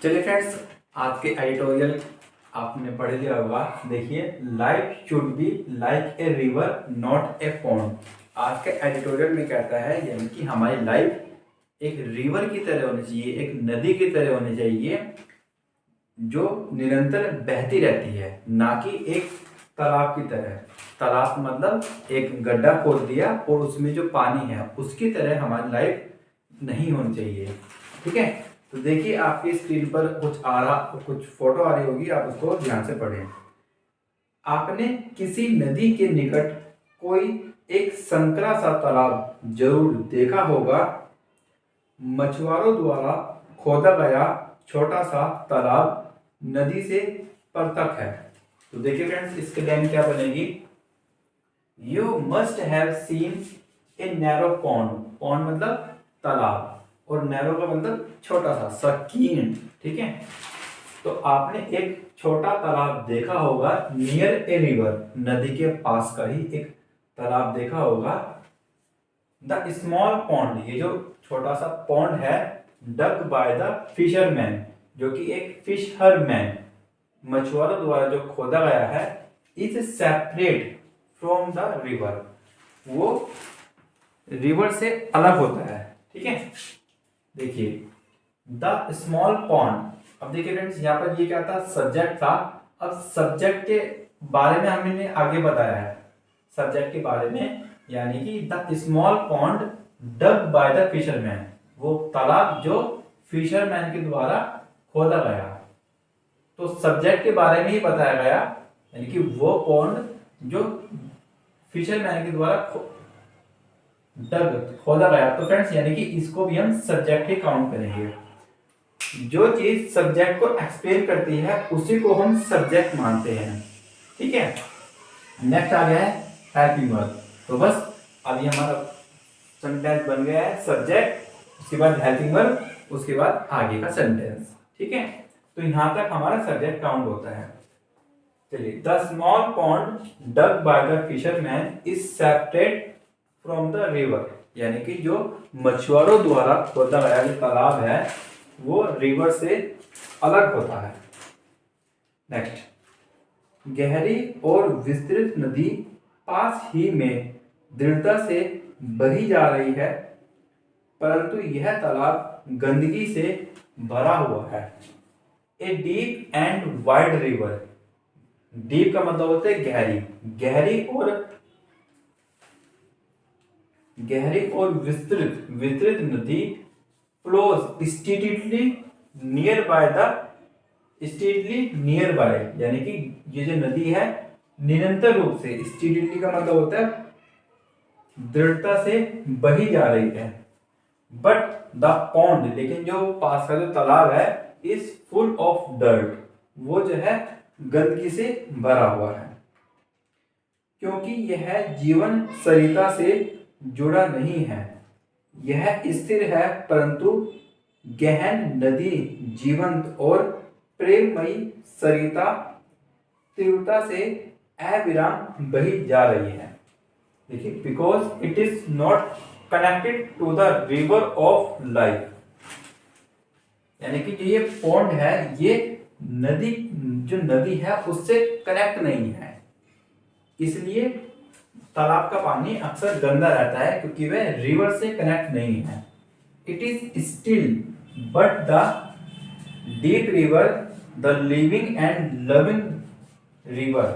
चलिए फ्रेंड्स, आज के एडिटोरियल आपने पढ़ लिया होगा। देखिए, life should be like a river not a pond. आज के एडिटोरियल में कहता है यानी कि हमारी लाइफ एक रिवर की तरह होनी चाहिए, एक नदी की तरह होनी चाहिए जो निरंतर बहती रहती है, ना कि एक तालाब की तरह। तालाब मतलब एक गड्ढा खोद दिया और उसमें जो पानी है उसकी तरह हमारी लाइफ नहीं होनी चाहिए। ठीक है, तो देखिए आपकी स्क्रीन पर कुछ फोटो आ रही होगी, आप उसको ध्यान से पढ़ें। आपने किसी नदी के निकट कोई एक संकरा सा तालाब जरूर देखा होगा। मछुआरों द्वारा खोदा गया छोटा सा तालाब नदी से पृथक है। तो देखिए फ्रेंड्स, इसके लाइन क्या बनेगी? You must have seen a narrow pond. Pond मतलब तालाब, और नैरो का मतलब छोटा सा, संकीर्ण। ठीक है, तो आपने एक छोटा तालाब देखा होगा नियर ए रिवर, नदी के पास का ही एक तालाब देखा होगा। द स्मॉल पॉन्ड, ये जो छोटा सा पॉन्ड है, डग बाय द फिशरमैन, जो कि एक फिशरमैन मछुआरों द्वारा जो खोदा गया है, is separate from the river, वो रिवर से अलग होता है। ठीक है, देखिए द स्मॉल पॉन्ड। अब देखिए फ्रेंड्स, यहाँ पर ये क्या था? सब्जेक्ट था। अब सब्जेक्ट के बारे में हमने आगे बताया है, सब्जेक्ट के बारे में, यानी कि the small pond dug by the fisherman, वो तालाब जो फिशरमैन के द्वारा खोदा गया। तो सब्जेक्ट के बारे में ही बताया गया, यानी कि वो पॉन्ड जो फिशरमैन के द्वारा खोदा गया। तो फ्रेंड्स, यानी कि इसको भी हम सब्जेक्ट ही काउंट करेंगे। जो चीज सब्जेक्ट को एक्सप्लेन करती है उसी को हम सब्जेक्ट मानते हैं। ठीक है, नेक्स्ट आ गया है हेल्पिंग वर्ब। तो बस अभी हमारा सेंटेंस बन गया है सब्जेक्ट, उसके बाद हेल्पिंग वर्ब, उसके बाद आगे का सेंटेंस। ठीक है, तो यहां तक हमारा सब्जेक्ट काउंट होता है। चलिए, the small pond dug by the fisherman is separate from the river, यानी कि जो मछुआरों द्वारा खोदा गया जो तालाब है वो रिवर से अलग होता है। नेक्स्ट, गहरी और विस्तृत नदी पास ही में दृढ़ता से बही जा रही है, परंतु यह तालाब गंदगी से भरा हुआ है। A deep and wide river, deep का मतलब होता है गहरी, गहरी और विस्तृत नदी फ्लोज स्टेडीली नियर बाय, यानी कि ये जो नदी है निरंतर रूप से, स्टेडीली का मतलब होता है दृढ़ता से बही जा रही है। बट द पॉन्ड, लेकिन जो पास का जो तालाब है, इज फुल ऑफ डर्ट, वो जो है गंदगी से भरा हुआ है। क्योंकि यह जीवन सरिता से जुड़ा नहीं है, यह स्थिर है, परंतु गहन नदी जीवंत और प्रेममयी सरिता तीव्रता से अविराम बही जा रही है। देखिए, because it is not connected to the river of life, यानी कि जो ये पॉन्ड है, ये नदी, जो नदी है उससे कनेक्ट नहीं है, इसलिए तालाब का पानी अक्सर गंदा रहता है, क्योंकि वह रिवर से कनेक्ट नहीं है। It is still but the deep river, the living and loving river,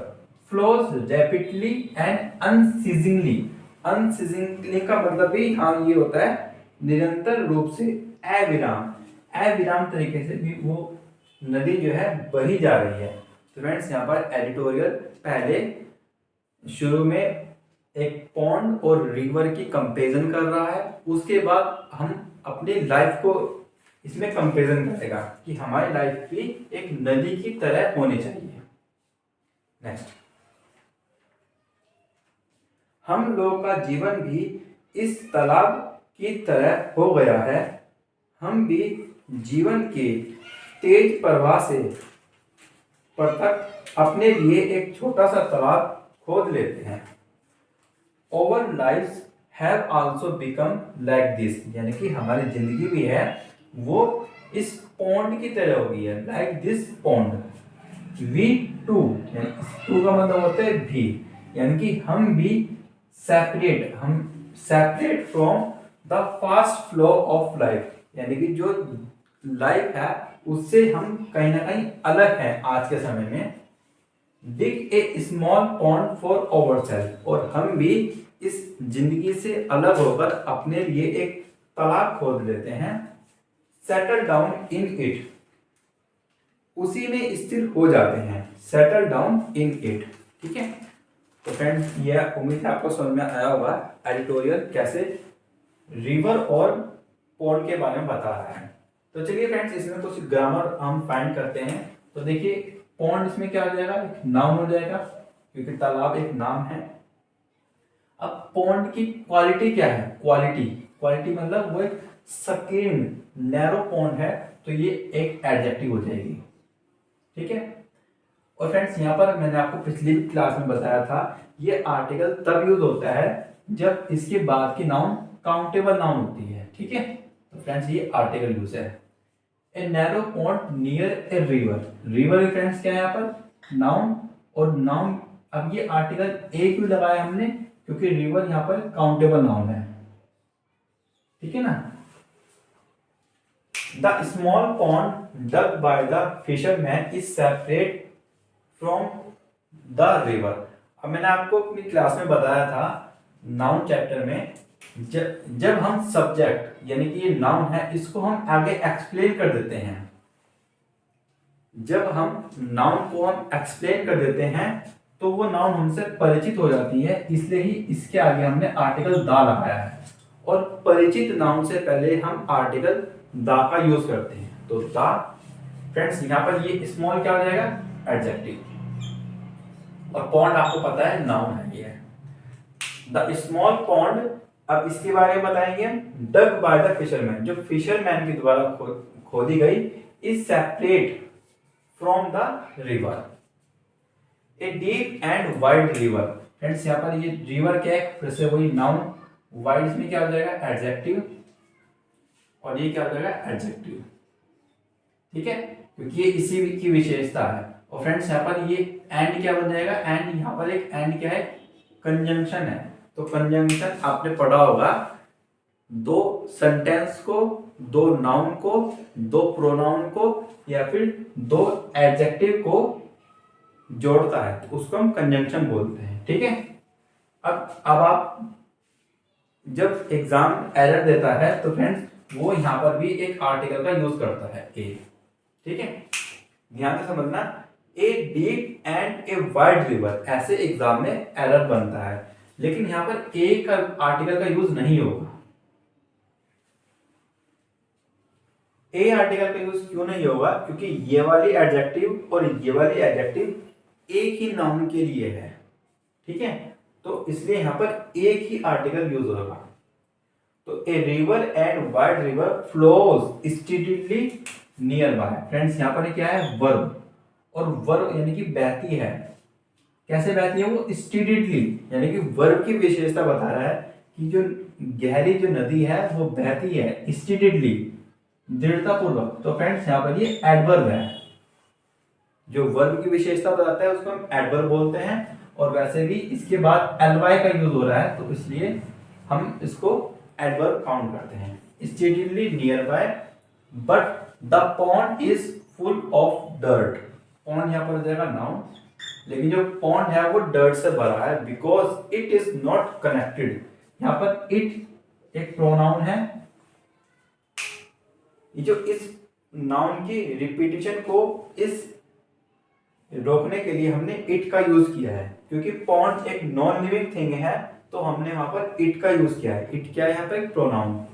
flows rapidly and unceasingly. Unceasingly का मतलब भी हाँ ये होता है निरंतर रूप से, अविराम तरीके से भी वो नदी जो है बही जा रही है। तो फ्रेंड्स, यहाँ पर एडिटोरियल पहले शुरू में एक पॉन्ड और रिवर की कंपैरिजन कर रहा है, उसके बाद हम अपनी लाइफ को इसमें कंपैरिजन करेगा कि हमारी लाइफ भी एक नदी की तरह होनी चाहिए। नेक्स्ट, हम लोगों का जीवन भी इस तालाब की तरह हो गया है। हम भी जीवन के तेज प्रवाह से पृथक अपने लिए एक छोटा सा तालाब खोद लेते हैं। Our lives have also become like this, यानी कि हमारी जिंदगी भी है वो इस पॉन्ड की तरह होगी है, लाइक दिस पॉन्ड। V2 यानी टू का मतलब होता है भी, यानी कि हम भी separate from the fast flow of life, यानी कि जो लाइफ है उससे हम कहीं ना कहीं अलग हैं आज के समय में। डिग ए स्मॉल पॉन्ड फॉर आवरसेल्फ, और हम भी इस जिंदगी से अलग होकर अपने लिए एक तालाब खोद लेते हैं। सेटल डाउन इन इट, उसी में स्थिर हो जाते हैं। सेटल डाउन इन इट, ठीक है। तो फ्रेंड्स यह उम्मीद है आपको समझ में आया होगा एडिटोरियल कैसे रिवर और पॉन्ड के बारे में बता रहा है। तो चलिए फ्रेंड्स इसमें कुछ ग्रामर हम फाइंड करते हैं। तो देखिए पॉन्ड इसमें क्या हो जाएगा, एक नाउन हो जाएगा क्योंकि तालाब एक नाम है। अब पॉन्ड की क्वालिटी क्या है, क्वालिटी मतलब वो एक संकीर्ण नैरो पॉन्ड है, तो ये एक एडजेक्टिव हो जाएगी, ठीक है। और फ्रेंड्स यहाँ पर मैंने आपको पिछली क्लास में बताया था ये आर्टिकल तब यूज होता है जब इसके बाद की नाउन काउंटेबल नाउन होती है, ठीक है। तो फ्रेंड्स ये आर्टिकल यूज है। A narrow pond near a river friends क्या है यहाँ पर नाउन, और नाउन अब ये आर्टिकल ए क्यों लगाया हमने, क्योंकि रिवर यहाँ पर काउंटेबल नाउन है, ठीक है ना। The small pond dug by the fisherman is separate from the river. अब मैंने आपको अपनी क्लास में बताया था नाउन चैप्टर में, जब हम सब्जेक्ट यानी कि ये नाउन है इसको हम आगे एक्सप्लेन कर देते हैं, जब हम नाउन को हम एक्सप्लेन कर देते हैं तो वो नाउन हमसे परिचित हो जाती है, इसलिए ही इसके आगे हमने आर्टिकल दा लगाया है। और परिचित नाउन से पहले हम आर्टिकल दा का यूज करते हैं। तो दा फ्रेंड्स यहाँ पर ये स्मॉल क्या हो जाएगा, एडजेक्टिव, और पॉन्ड आपको पता है नाउन है ये। द स्मॉल पॉन्ड, अब इसके बारे में बताएंगे हम। डग बाय द फिशरमैन, जो फिशरमैन के द्वारा खोदी गई, is separate from the river. A deep and wide river, friends यहाँ पर ये रिवर क्या है, फिर से वही नाउन, वाइड इसमें क्या हो जाएगा, एडजेक्टिव, और ये क्या हो जाएगा, एडजेक्टिव, ठीक है, क्योंकि ये इसी की विशेषता है। और फ्रेंड्स यहाँ पर ये एंड क्या बन जाएगा, एंड यहाँ पर एक एंड क्या है, कंजंक्शन है। तो कंजंक्शन आपने पढ़ा होगा, दो सेंटेंस को, दो नाउन को, दो प्रोनाउन को या फिर दो एडजेक्टिव को जोड़ता है, तो उसको हम कंजंक्शन बोलते हैं, ठीक है। अब आप जब एग्जाम एरर देता है तो फ्रेंड्स वो यहाँ पर भी एक आर्टिकल का यूज करता है, ए, ठीक है, ध्यान से समझना। A deep and a wide river, ऐसे एग्जाम में एरर बनता है, लेकिन यहाँ पर ए का आर्टिकल का यूज नहीं होगा। ए आर्टिकल का यूज क्यों नहीं होगा, क्योंकि ये वाली एडजेक्टिव और ये वाली एडजेक्टिव एक ही नाउन के लिए है, ठीक है, तो इसलिए यहां पर एक ही आर्टिकल यूज होगा। तो a river and wide river flows steadily near by, friends यहां पर क्या है, वर्ब, और वर्ब यानी कि बहती है, कैसे बहती है, वो स्टीडीली, यानी कि वर्ब की विशेषता बता रहा है कि जो गहरी जो नदी है वो बहती है स्टीडीली, दृढ़तापूर्वक। तो फ्रेंड्स यहाँ पर ये एडवर्ब है, जो वर्ब की विशेषता बताता है उसको हम एडवर्ब बोलते हैं, और वैसे भी इसके बाद एलवाई का यूज हो रहा है तो इसलिए हम इसको एडवर्ब काउंट करते हैं। Steadily near by, but the pond is full of dirt, pond यहाँ पर हो जाएगा नाउन, लेकिन जो पॉन्ड है वो डर्ट से भरा है, because it is not connected. यहाँ पर इट एक प्रोनाउन है, जो इस नाउन की रिपीटिशन को इस रोकने के लिए हमने इट का यूज किया है, क्योंकि पॉन्ड एक नॉन लिविंग थिंग है तो हमने वहां पर इट का यूज किया है। इट क्या है यहाँ पर, एक pronoun.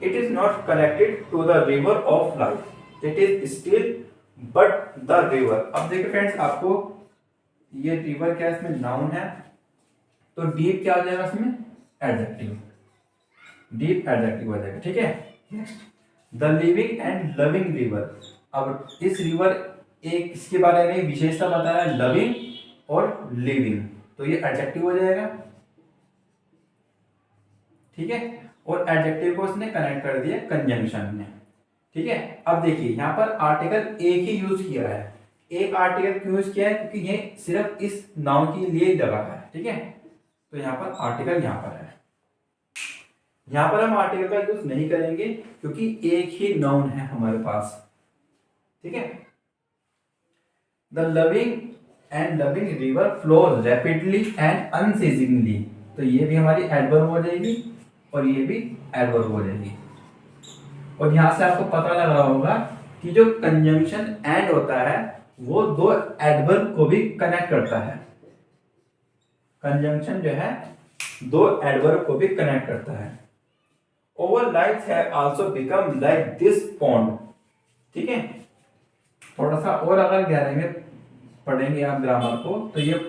It is not connected to the river of life, it is still but the river. अब देखिए फ्रेंड्स, आपको ये रिवर क्या है, इसमें नाउन है, तो डीप क्या हो जाएगा इसमें, एडजेक्टिव, डीप एडजेक्टिव हो जाएगा, ठीक है। Next, the living and loving river. अब इस रिवर एक इसके बारे में विशेषता बताया है, लविंग और लिविंग, तो ये एडजेक्टिव हो जाएगा, ठीक है, और एडजेक्टिव को इसने कनेक्ट कर दिया कंजंक्शन में। ठीक है। अब देखिए यहाँ पर आर्टिकल एक ही यूज किया है। एक आर्टिकल क्यों यूज किया है? क्योंकि ये सिर्फ इस नाउन के लिए लगा है। ठीक है, तो यहाँ पर आर्टिकल यहाँ पर है। यहाँ पर हम आर्टिकल का यूज नहीं करेंगे क्योंकि एक ही नाउन है हमारे पास। ठीक है। The loving river flow rapidly and unceasingly, तो ये भी हमारी एडवर्ब हो जाएगी और ये भी एडवर्ब हो जाएगी। और यहां से आपको पता लग रहा होगा कि जो कंजंक्शन एंड होता है वो दो एडवर्ब को भी कनेक्ट करता है। कंजंक्शन जो है दो एडवर्ब को भी कनेक्ट करता है। Our lives have also become like this pond। ठीक है, थोड़ा सा और अगर गहराई में पढ़ेंगे आप ग्रामर को तो ये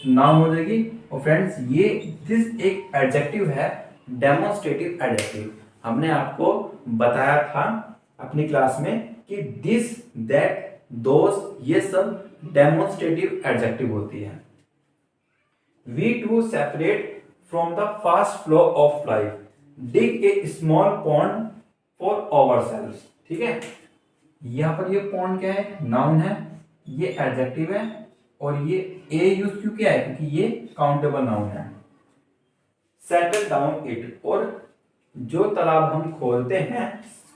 नाउन हो जाएगी। और फ्रेंड्स ये दिस एक एडजेक्टिव है, डेमोन्स्ट्रेटिव एडजेक्टिव। हमने आपको बताया था अपनी क्लास में कि दिस, दैट, दोस ये सब डेमोन्स्ट्रेटिव एडजेक्टिव होती है। We too separate from the fast flow of life, dig a small pond for ourselves। ठीक है, यहाँ पर ये पॉन्ड क्या है? नाउन है, ये एडजेक्टिव है और ये ए यूज क्यों किया है? क्योंकि ये काउंटेबल नाउन है। सेटल डाउन इट, और जो तालाब हम खोलते हैं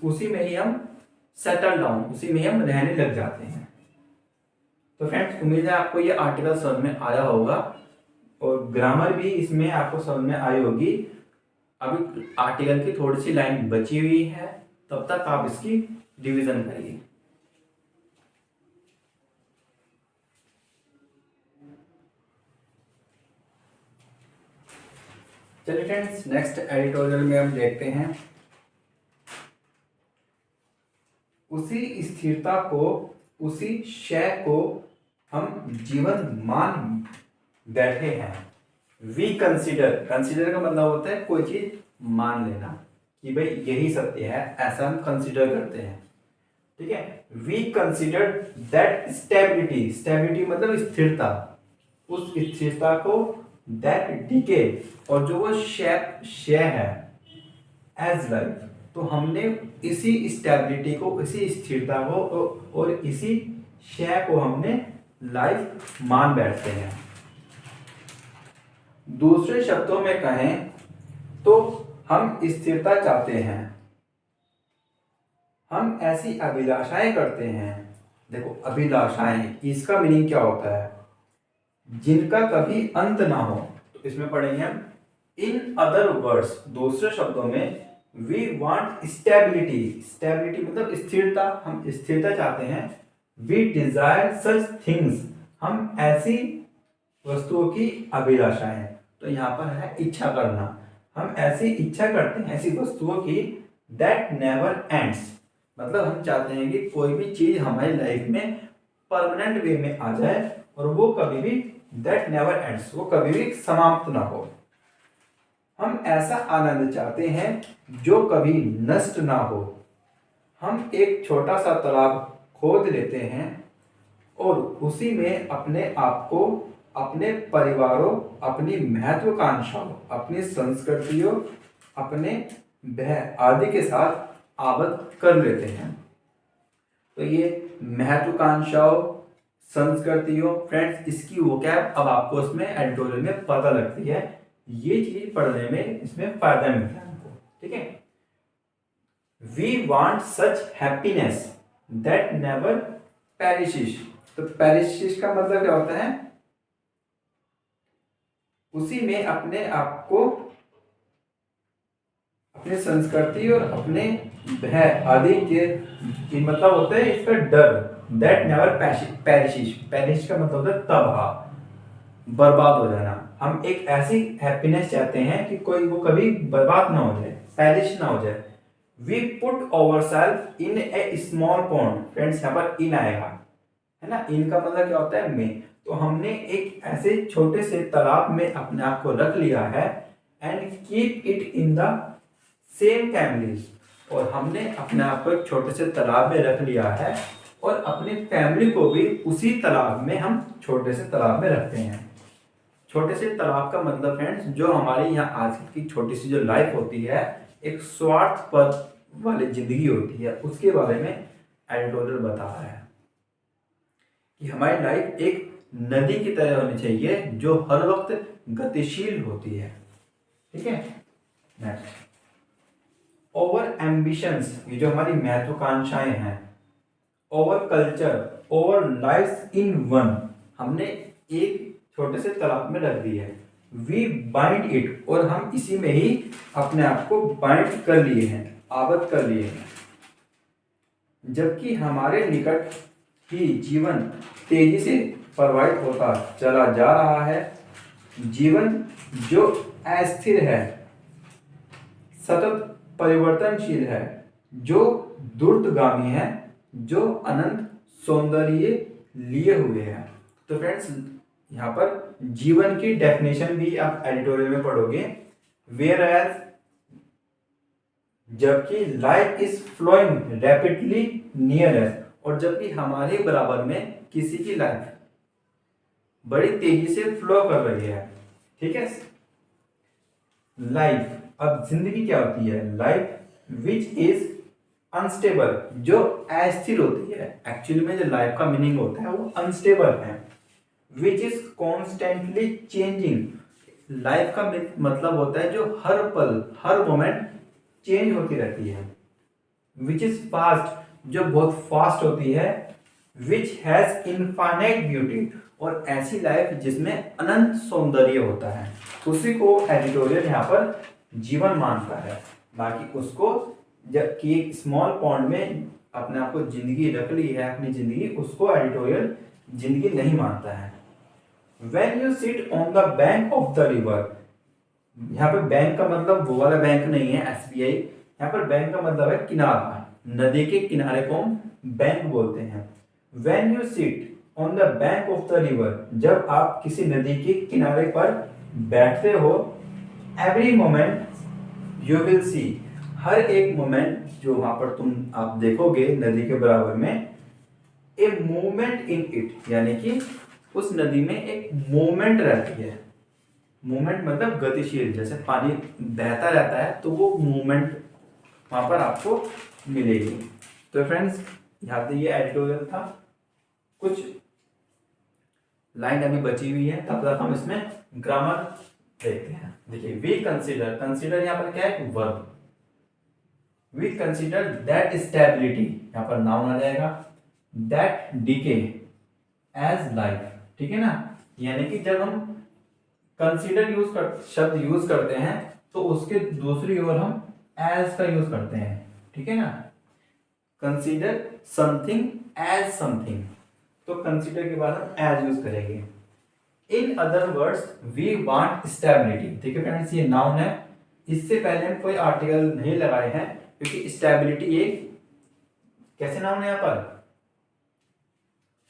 उसी में ही हम सेटल डाउन, उसी में ही हम रहने लग जाते हैं। तो फ्रेंड्स उम्मीद है आपको ये आर्टिकल समझ में आया होगा और ग्रामर भी इसमें आपको समझ में आई होगी। अभी आर्टिकल की थोड़ी सी लाइन बची हुई है, तब तक आप इसकी रिवीजन करिए। चलिए फ्रेंड्स नेक्स्ट एडिटोरियल में हम देखते हैं उसी स्थिरता को, उसी शय को हम जीवन मान बैठे हैं। वी कंसिडर, कंसिडर का मतलब होता है कोई चीज मान लेना कि भाई यही सत्य है, ऐसा हम कंसिडर करते हैं। ठीक है, we consider that stability, stability मतलब स्थिरता, उस स्थिरता को, दैट डीके और जो वो शय है एज लाइफ, तो हमने इसी स्टेबिलिटी को, इसी स्थिरता को और इसी शय को हमने लाइफ मान बैठते हैं। दूसरे शब्दों में कहें तो हम स्थिरता चाहते हैं, हम ऐसी अभिलाषाएं करते हैं। देखो अभिलाषाएं, इसका मीनिंग क्या होता है? जिनका कभी अंत ना हो। तो इसमें पढ़ेंगे हम इन अदर वर्ड्स, दूसरे शब्दों में वी वांट स्टेबिलिटी, स्टेबिलिटी मतलब स्थिरता, हम स्थिरता चाहते हैं। वी डिजायर सच थिंग्स, हम ऐसी वस्तुओं की अभिलाषाएं। तो यहाँ पर है इच्छा करना, हम ऐसी इच्छा करते हैं ऐसी वस्तुओं की दैट नेवर एंड्स, मतलब हम चाहते हैं कि कोई भी चीज हमारी लाइफ में परमानेंट वे में आ जाए और वो कभी भी, दैट नेवर एंड्स, वो कभी भी समाप्त ना हो। हम ऐसा आनंद चाहते हैं जो कभी नष्ट ना हो। हम एक छोटा सा तालाब खोद लेते हैं और उसी में अपने आप को, अपने परिवारों, अपनी महत्वाकांक्षाओं, अपनी संस्कृतियों, अपने भय आदि के साथ आबद्ध कर लेते हैं। तो ये महत्वाकांक्षाओं, संस्कृतियों, फ्रेंड्स इसकी वोकैब अब आपको इसमें एडिटोरियल में पता लगती है। ये चीज पढ़ने में इसमें फायदा मिलता है हमको। ठीक है, we want such happiness that never perishes. तो पेरिशेस का मतलब क्या होता है? उसी में अपने आप को, अपने संस्कृति और अपने भय आदि के मतलब होता है इसका डर, दैट नेवर पेरिशेस। पेरिश का मतलब होता है तबाह, बर्बाद हो जाना। हम एक ऐसी हैप्पीनेस चाहते हैं कि कोई वो कभी बर्बाद ना हो जाए, पेरिश ना हो जाए। We put ourself in a small pond, friends यहाँ पर इन आएगा, है ना। इन का मतलब क्या होता है? में। तो हमने एक ऐसे छोटे से तालाब में अपने आप को रख लिया है and keep it in the same families, और हमने अपने आप को एक छोटे से तालाब में रख लिया है और अपनी फैमिली को भी उसी तालाब में हम छोटे से तालाब में रखते हैं। छोटे से तालाब का मतलब फ्रेंड्स जो हमारे यहाँ आज की छोटी सी जो लाइफ होती है, एक स्वार्थ पर वाली जिंदगी होती है उसके बारे में एडिटोरियल बता रहा है कि हमारी लाइफ एक नदी की तरह होनी चाहिए जो हर वक्त गतिशील होती है। ठीक है। नेक्स्ट, ओवर एम्बिशंस, ये जो हमारी महत्वाकांक्षाएं हैं, over culture, over life in one, हमने एक छोटे से तालाब में रख दी है। वी बाइंड इट, और हम इसी में ही अपने आप को बाइंड कर लिए हैं, आबद्ध कर लिए हैं। जबकि हमारे निकट ही जीवन तेजी से प्रवाहित होता चला जा रहा है। जीवन जो अस्थिर है, सतत परिवर्तनशील है, जो द्रुतगामी है, जो अनंत सौंदर्य लिए हुए है। तो फ्रेंड्स, यहाँ पर जीवन की डेफिनेशन भी आप एडिटोरियल में पढ़ोगे। वेयर एज, जबकि life is flowing rapidly near us, और जबकि हमारे बराबर में किसी की लाइफ बड़ी तेजी से फ्लो कर रही है। ठीक है। लाइफ, अब जिंदगी क्या होती है? लाइफ विच इज अनस्टेबल, जो अस्थिर होती है। एक्चुअली में जो लाइफ का मीनिंग होता है वो अनस्टेबल है। Which is constantly changing, life का मतलब होता है जो हर पल हर मोमेंट चेंज होती रहती है। विच इज फास्ट, जो बहुत फास्ट होती है। विच हैज इनफाइनाइट ब्यूटी, और ऐसी लाइफ जिसमें अनंत सौंदर्य होता है, उसी को एडिटोरियल यहाँ पर जीवन मानता है। बाकी उसको जबकि एक स्मॉल पॉन्ड में अपने आप को जिंदगी रख ली है, अपनी जिंदगी, उसको एडिटोरियल जिंदगी नहीं मानता है। When you sit on the bank of the river, यहाँ पे बैंक का मतलब वो वाला बैंक नहीं है SBI, यहाँ पर बैंक का मतलब है किनारा। नदी के किनारे को हम बैंक बोलते हैं। When you sit on the bank of the river, जब आप किसी नदी के किनारे पर बैठते हो, every moment you will see, हर एक मोमेंट जो वहां पर आप देखोगे नदी के बराबर में, ए मूवमेंट इन इट, यानी कि उस नदी में एक मूवमेंट रहती है। मूवमेंट मतलब गतिशील, जैसे पानी बहता रहता है तो वो मूवमेंट वहां पर आपको मिलेगी। तो फ्रेंड्स, यहाँ पे ये एडिटोरियल था। कुछ लाइन अभी बची हुई है, तब तक हम इसमें ग्रामर देखते हैं। देखिए, वी कंसीडर, कंसीडर यहाँ पर क्या है? Verb. We consider that stability, यहाँ पर नाउन आ जाएगा। दैट डीके एज लाइफ, ठीक है ना। यानी कि जब हम कंसीडर शब्द यूज करते हैं तो उसके दूसरी ओर हम एज का यूज करते हैं, ठीक है ना। कंसीडर समथिंग एज समथिंग, तो कंसीडर के बाद हम एज यूज करेंगे। In other words we want stability, ठीक है फ्रेंड्स, ये नाउन है। इससे पहले हम कोई आर्टिकल नहीं लगाए हैं क्योंकि स्टेबिलिटी एक कैसे नाउन है, यहाँ पर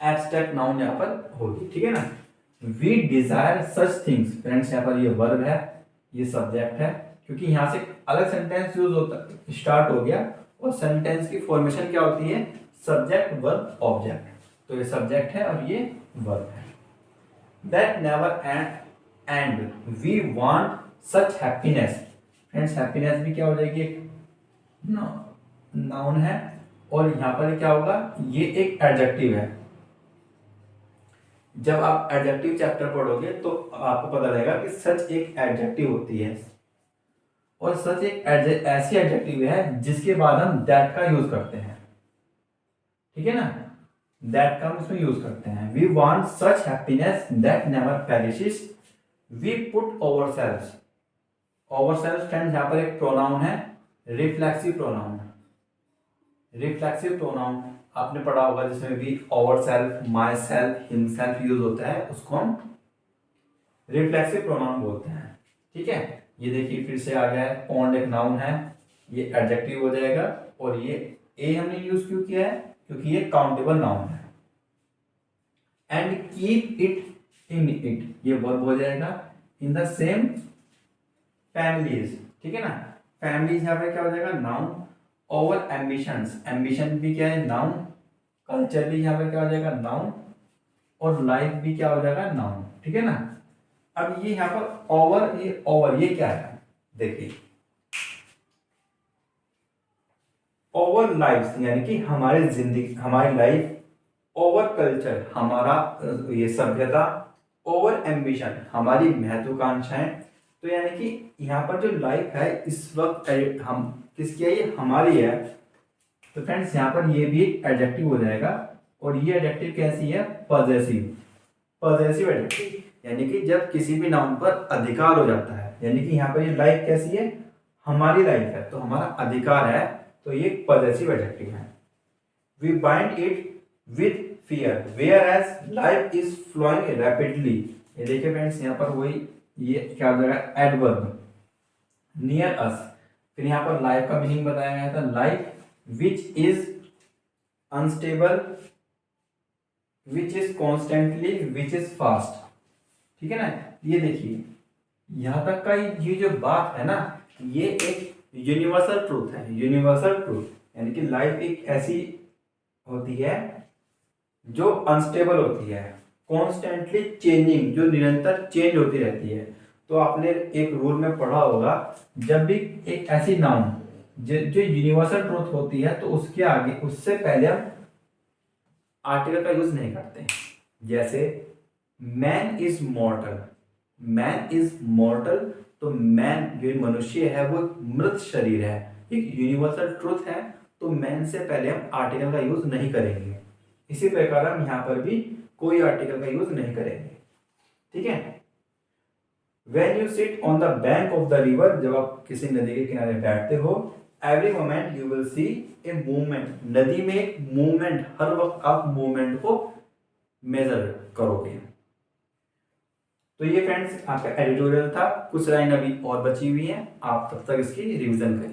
एब्स्ट्रैक्ट नाउन यहाँ पर होगी, ठीक है ना। We desire such things, friends यहाँ पर ये वर्ब है, ये सब्जेक्ट है, क्योंकि यहाँ से अलग सेंटेंस यूज होता स्टार्ट हो गया, और सेंटेंस की फॉर्मेशन क्या होती है? Subject verb object. तो ये सब्जेक्ट है और ये वर्ब है। That never end we want such happiness, friends happiness भी क्या हो जाएगी? एक नाउन है, और यहाँ पर क्या होगा? ये एक एडजेक्टिव है। जब आप एडजेक्टिव चैप्टर पढ़ोगे तो आपको पता लगेगा कि सच एक एडजेक्टिव होती है, और सच एक ऐसी एडजेक्टिव है जिसके बाद हम दैट का यूज करते हैं, ठीक है ना। दैट का हम इसमें यूज करते हैं। We want such happiness that never perishes, we put ourselves. Ourselves friends यहाँ पर एक प्रोनाउन है, रिफ्लेक्सिव प्रोनाउन। रिफ्लेक्सिव प्रोनाउन आपने पढ़ा होगा, जिसमें भी over self, my self, himself use होता है, उसको हम रिफ्लेक्सिव प्रोनाउन बोलते हैं, ठीक है। ये देखिए फिर से आ गया है, पॉन्ड एक नाउन है, ये एडजेक्टिव हो जाएगा, और ये ए हमने यूज क्यों किया है? क्योंकि ये काउंटेबल नाउन है। And keep it in it, ये वर्ब हो जाएगा। इन द सेम फैमिलीज, ठीक है ना। फैमिलीज यहाँ पे क्या हो जाएगा? नाउन। ओवर एम्बिशंस, एम्बिशन भी क्या है? नाउन। कल्चर भी यहाँ पे क्या हो जाएगा? नाउन। और लाइफ भी क्या हो जाएगा? नाउन, ठीक है ना। अब ये यहाँ पर ओवर, ये क्या है? देखिए, ओवर लाइफ यानी कि हमारी जिंदगी, हमारी लाइफ, ओवर कल्चर हमारा ये सभ्यता, ओवर एम्बिशन हमारी महत्वाकांक्षाएं। तो यानी कि यहाँ पर जो लाइफ है इस वक्त हम किसकी है, ये हमारी है। तो फ्रेंड्स यहाँ पर ये भी एडजेक्टिव हो जाएगा, और ये एडजेक्टिव कैसी है, पॉजेसिव। पॉजेसिव एडजेक्टिव यानी कि जब किसी भी नाउन पर अधिकार हो जाता है, यानी कि यहाँ पर ये लाइफ कैसी है, हमारी लाइफ है, तो हमारा अधिकार है, तो ये पॉजेसिव एडजेक्टिव है। We bind it with fear whereas life is flowing rapidly। ये देखिए फ्रेंड्स यहाँ पर वही ये क्या हो जाएगा, एडवर्ब नियर अस। फिर यहाँ पर लाइफ का मीनिंग बताया गया था, life which is unstable, which is constantly, which is fast. ठीक है ना। ये देखिए यहाँ तक का ये जो बात है ना, ये एक यूनिवर्सल ट्रूथ है। यूनिवर्सल ट्रूथ यानी कि लाइफ एक ऐसी होती है जो अनस्टेबल होती है, कॉन्स्टेंटली चेंजिंग, जो निरंतर चेंज होती रहती है। तो आपने एक रूल में पढ़ा होगा, जब भी एक ऐसी नाउन जो यूनिवर्सल ट्रूथ होती है, तो उसके आगे, उससे पहले हम आर्टिकल का यूज नहीं करते। जैसे मैन इज मॉर्टल, मैन इज मॉर्टल, तो मैन जो मनुष्य है वो मृत शरीर है, एक यूनिवर्सल ट्रूथ है, तो मैन से पहले हम आर्टिकल का यूज नहीं करेंगे। इसी प्रकार हम यहाँ पर भी कोई आर्टिकल का यूज नहीं करेंगे। ठीक है। When you sit on the bank of the river, जब आप किसी नदी के किनारे बैठते हो, every moment you will see a movement। नदी में एक मूवमेंट, हर वक्त आप मूवमेंट को मेजर करोगे। तो ये फ्रेंड्स आपका एडिटोरियल था, कुछ लाइन अभी और बची हुई है, आप तब तक इसकी रिवीजन करें।